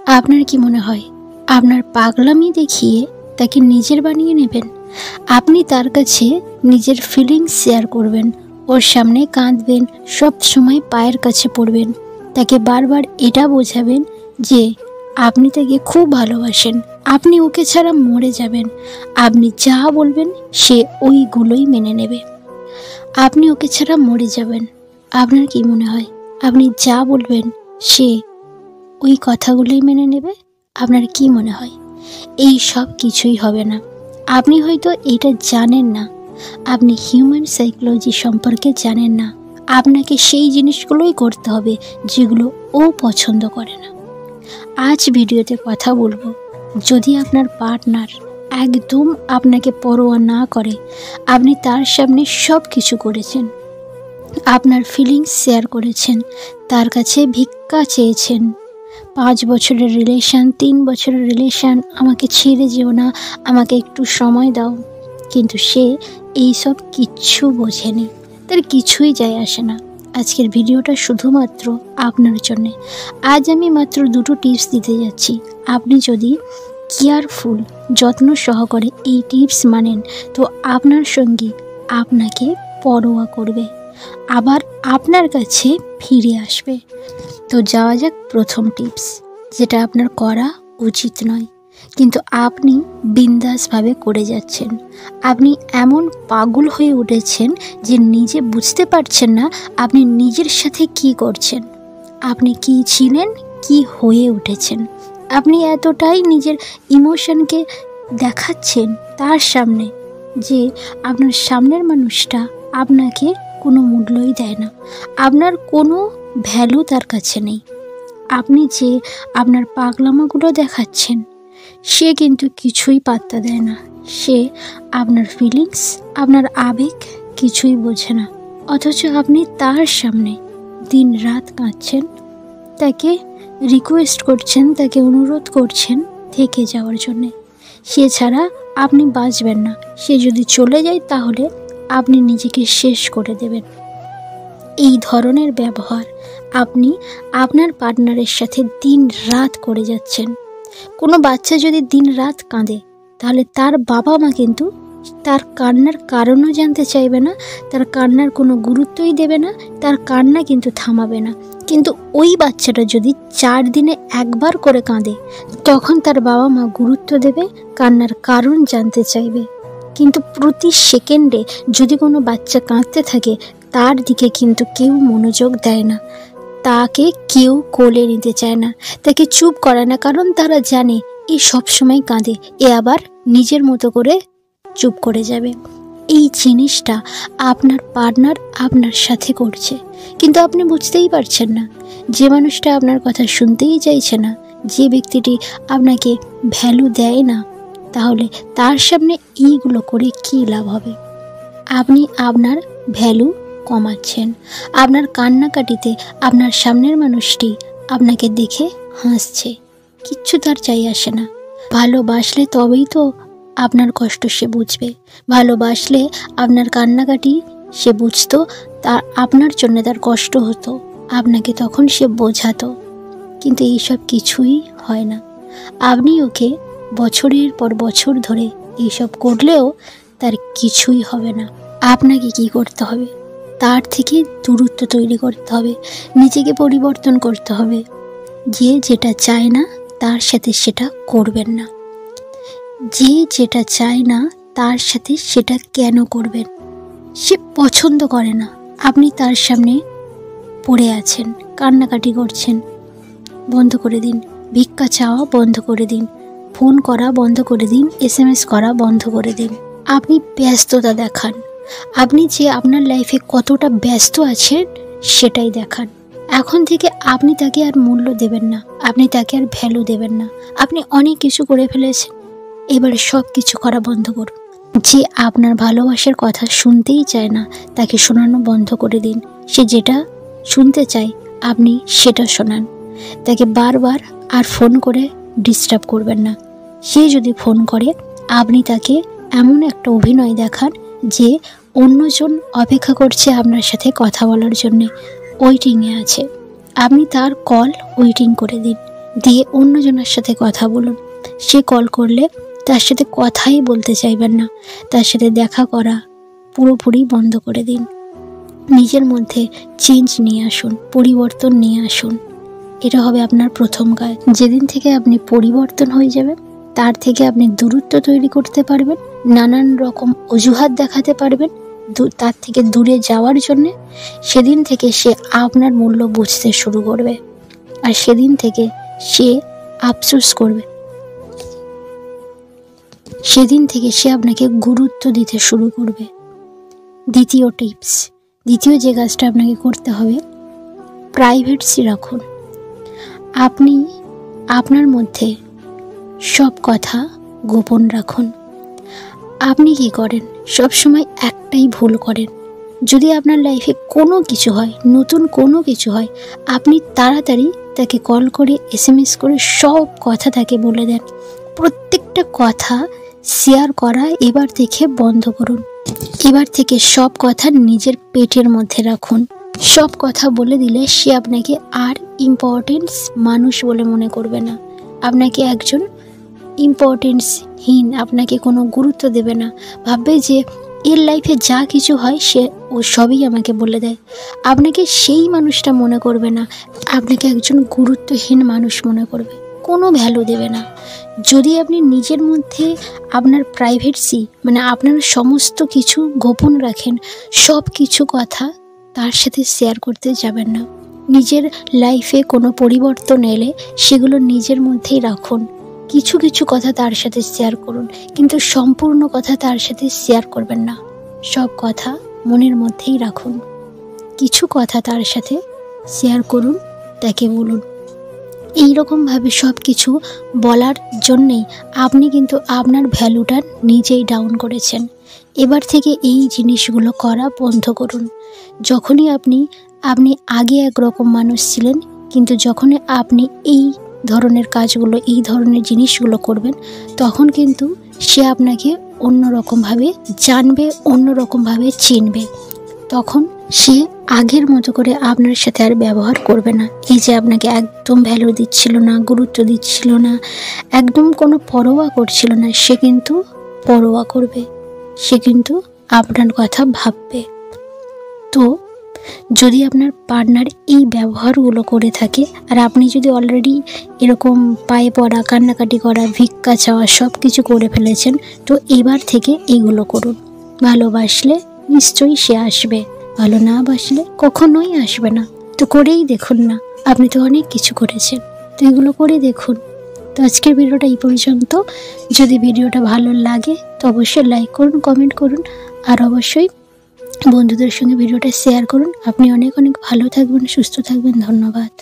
আপনার কি মনে হয় আপনার পাগলামি দেখিয়ে তাকে নিজের বানিয়ে নেবেন? আপনি তার কাছে নিজের ফিলিংস শেয়ার করবেন, ওর সামনে কাঁদবেন, সব সময় পায়ের কাছে পড়বেন, তাকে বারবার এটা বোঝাবেন যে আপনি তাকে খুব ভালোবাসেন, আপনি ওকে ছাড়া মরে যাবেন। আপনি যা বলবেন সে ওইগুলোই মেনে নেবে। আপনি ওকে ছাড়া মরে যাবেন। আপনার কি মনে হয় আপনি যা বলবেন সে ওই কথাগুলোই মেনে নেবে? আপনার কি মনে হয়? এই সব কিছুই হবে না। আপনি হয়তো এটা জানেন না, আপনি হিউম্যান সাইকোলজি সম্পর্কে জানেন না। আপনাকে সেই জিনিসগুলোই করতে হবে যেগুলো ও পছন্দ করে না। আজ ভিডিওতে কথা বলবো, যদি আপনার পার্টনার একদম আপনাকে পরোয়া না করে, আপনি তার সামনে সব কিছু করেছেন, আপনার ফিলিংস শেয়ার করেছেন, তার কাছে ভিক্ষা চেয়েছেন, 5 বছরের রিলেশন, 3 বছরের রিলেশন, আমাকে ছেড়ে যেও না, আমাকে একটু সময় দাও, কিন্তু সে এইসব কিচ্ছু বোঝেনি, তার কিছুই যায় আসে না। আজকের ভিডিওটা শুধুমাত্র আপনার জন্যে। আজ আমি মাত্র 2টো টিপস দিতে যাচ্ছি। আপনি যদি কেয়ারফুল, যত্ন সহকারে এই টিপস মানেন, তো আপনার সঙ্গী আপনাকে পরোয়া করবে, আবার আপনার কাছে ফিরে আসবে। তো যাওয়া যাক প্রথম টিপস, যেটা আপনার করা উচিত নয় কিন্তু আপনি বিন্দাসভাবে করে যাচ্ছেন। আপনি এমন পাগল হয়ে উঠেছেন যে নিজে বুঝতে পারছেন না আপনি নিজের সাথে কি করছেন, আপনি কি ছিলেন, কি হয়ে উঠেছেন। আপনি এতটাই নিজের ইমোশনকে দেখাচ্ছেন তার সামনে যে আপনার সামনের মানুষটা আপনাকে কোনো মূল্যই দেয় না, আপনার কোনো ভ্যালু তার কাছে নেই। আপনি যে আপনার পাগলামাগুলো দেখাচ্ছেন সে কিন্তু কিছুই পাত্তা দেয় না, সে আপনার ফিলিংস, আপনার আবেগ কিছুই বোঝে না। অথচ আপনি তার সামনে দিন রাত কাঁদছেন, তাকে রিকোয়েস্ট করছেন, তাকে অনুরোধ করছেন থেকে যাওয়ার জন্যে। সে ছাড়া আপনি বাঁচবেন না, সে যদি চলে যায় তাহলে আপনি নিজেকে শেষ করে দেবেন। এই ধরনের ব্যবহার আপনি আপনার পার্টনারের সাথে দিন রাত করে যাচ্ছেন। কোনো বাচ্চা যদি দিন রাত কাঁদে তাহলে তার বাবা মা কিন্তু তার কান্নার কারণও জানতে চাইবে না, তার কান্নার কোনো গুরুত্বই দেবে না, তার কান্না কিন্তু থামাবে না। কিন্তু ওই বাচ্চাটা যদি 4 দিনে একবার করে কাঁদে তখন তার বাবা মা গুরুত্ব দেবে, কান্নার কারণ জানতে চাইবে। কিন্তু প্রতি সেকেন্ডে যদি কোনো বাচ্চা কাঁদতে থাকে তার দিকে কিন্তু কেউ মনোযোগ দেয় না, তাকে কেউ কোলে নিতে চায় না, তাকে চুপ করে না, কারণ তারা জানে এ সবসময় কাঁদে, এ আবার নিজের মতো করে চুপ করে যাবে। এই জিনিসটা আপনার পার্টনার আপনার সাথে করছে, কিন্তু আপনি বুঝতেই পারছেন না। যে মানুষটা আপনার কথা শুনতেই চাইছে না, যে ব্যক্তিটি আপনাকে ভ্যালু দেয় না, তাহলে তার সামনে এইগুলো করে কী লাভ হবে? আপনি আপনার ভ্যালু কমাচ্ছেন। আপনার কান্নাকাটিতে আপনার সামনের মানুষটি আপনাকে দেখে হাসছে, কিচ্ছু তার চাই আসে না। ভালোবাসলে তবেই তো আপনার কষ্ট সে বুঝবে, ভালোবাসলে আপনার কান্নাকাটি সে বুঝতো, তার আপনার জন্য তার কষ্ট হতো, আপনাকে তখন সে বোঝাতো। কিন্তু এইসব কিছুই হয় না। আপনি ওকে বছরের পর বছর ধরে এইসব করলেও তার কিছুই হবে না। আপনাকে কি করতে হবে? তার থেকে দূরত্ব তৈরি করতে হবে, নিজেকে পরিবর্তন করতে হবে। যে যেটা চায় না তার সাথে সেটা করবেন না। যে যেটা চায় না তার সাথে সেটা কেন করবেন? সে পছন্দ করে না, আপনি তার সামনে পড়ে আছেন, কান্নাকাটি করছেন, বন্ধ করে দিন। ভিক্ষা চাওয়া বন্ধ করে দিন, ফোন করা বন্ধ করে দিন, SMS করা বন্ধ করে দিন। আপনি ব্যস্ততা দেখান, আপনি যে আপনার লাইফে কতটা ব্যস্ত আছেন সেটাই দেখান। এখন থেকে আপনি তাকে আর মূল্য দেবেন না, আপনি তাকে আর ভ্যালু দেবেন না। আপনি অনেক কিছু করে ফেলেছেন, এবারে সব কিছু করা বন্ধ করুন। যে আপনার ভালোবাসার কথা শুনতেই চায় না তাকে শোনানো বন্ধ করে দিন। সে যেটা শুনতে চায় আপনি সেটা শোনান। তাকে বারবার আর ফোন করে ডিস্টার্ব করবেন না। সে যদি ফোন করে আপনি তাকে এমন একটা অভিনয় দেখান যে অন্যজন অপেক্ষা করছে আপনার সাথে কথা বলার জন্যে, ওয়েটিংয়ে আছে। আপনি তার কল ওয়েটিং করে দিন, দিয়ে অন্যজনের সাথে কথা বলুন। সে কল করলে তার সাথে কথাই বলতে চাইবেন না, তার সাথে দেখা করা পুরোপুরি বন্ধ করে দিন। নিজের মধ্যে চেঞ্জ নিয়ে আসুন, পরিবর্তন নিয়ে আসুন। এটা হবে আপনার প্রথম কাজ। যেদিন থেকে আপনি পরিবর্তন হয়ে যাবেন, তার থেকে আপনি দূরত্ব তৈরি করতে পারবেন, নানান রকম অজুহাত দেখাতে পারবেন তার থেকে দূরে যাওয়ার জন্যে, সেদিন থেকে সে আপনার মূল্য বুঝতে শুরু করবে। আর সেদিন থেকে সে আফসোস করবে, সেদিন থেকে সে আপনাকে গুরুত্ব দিতে শুরু করবে। দ্বিতীয় টিপস, দ্বিতীয় যে কাজটা আপনাকে করতে হবে, প্রাইভেসি রাখুন। আপনি আপনার মধ্যে সব কথা গোপন রাখুন। আপনি কি করেন? সবসময় একটাই ভুল করেন। যদি আপনার লাইফে কোনো কিছু হয়, নতুন কোনো কিছু হয়, আপনি তাড়াতাড়ি তাকে কল করে SMS করে সব কথা তাকে বলে দেন। প্রত্যেকটা কথা শেয়ার করা এবার থেকে বন্ধ করুন। এবার থেকে সব কথা নিজের পেটের মধ্যে রাখুন। সব কথা বলে দিলে সে আপনাকে আর ইম্পর্টেন্স মানুষ বলে মনে করবে না, আপনাকে একজন ইম্পর্টেন্সহীন, আপনাকে কোনো গুরুত্ব দেবে না। ভাববে যে এর লাইফে যা কিছু হয় সে ও সবই আমাকে বলে দেয়। আপনাকে সেই মানুষটা মনে করবে না, আপনাকে একজন গুরুত্বহীন মানুষ মনে করবে, কোনো ভ্যালু দেবে না। যদি আপনি নিজের মধ্যে আপনার প্রাইভেসি মানে আপনার সমস্ত কিছু গোপন রাখেন, সব কিছু কথা তার সাথে শেয়ার করতে যাবেন না। নিজের লাইফে কোনো পরিবর্তন এলে সেগুলো নিজের মধ্যেই রাখুন। কিছু কিছু কথা তার সাথে শেয়ার করুন, কিন্তু সম্পূর্ণ কথা তার সাথে শেয়ার করবেন না। সব কথা মনের মধ্যেই রাখুন। কিছু কথা তার সাথে শেয়ার করুন, তাকে বলুন। এইরকমভাবে সব কিছু বলার জন্যেই আপনি কিন্তু আপনার ভ্যালুটা নিজেই ডাউন করেছেন। এবার থেকে এই জিনিসগুলো করা বন্ধ করুন। যখনই আপনি আগে একরকম মানুষ ছিলেন, কিন্তু যখনই আপনি এই ধরনের কাজগুলো, এই ধরনের জিনিসগুলো করবেন, তখন কিন্তু সে আপনাকে অন্যরকমভাবে জানবে, অন্যরকমভাবে চিনবে। তখন সে আগের মতো করে আপনার সাথে আর ব্যবহার করবে না। এই যে আপনাকে একদম ভ্যালু দিচ্ছিল না, গুরুত্ব দিচ্ছিল না, একদম কোনো পরোয়া করছিল না, সে কিন্তু পরোয়া করবে, সে কিন্তু আপনার কথা ভাববে। তো যদি আপনার পার্টনার এই ব্যবহারগুলো করে থাকে, আর আপনি যদি অলরেডি এরকম পায়ে পড়া, কান্নাকাটি করা, ভিক্ষা চাওয়া সব কিছু করে ফেলেছেন, তো এবার থেকে এগুলো করুন। ভালোবাসলে নিশ্চয়ই সে আসবে, ভালো না বাসলে কখনোই আসবে না। তো করেই দেখুন না, আপনি তো অনেক কিছু করেছেন, তো এগুলো করে দেখুন। তো আজকের ভিডিওটা এই পর্যন্ত। যদি ভিডিওটা ভালো লাগে তো অবশ্যই লাইক করুন, কমেন্ট করুন, আর অবশ্যই বন্ধুদের সঙ্গে ভিডিওটা শেয়ার করুন। আপনি অনেক অনেক ভালো থাকবেন, সুস্থ থাকবেন। ধন্যবাদ।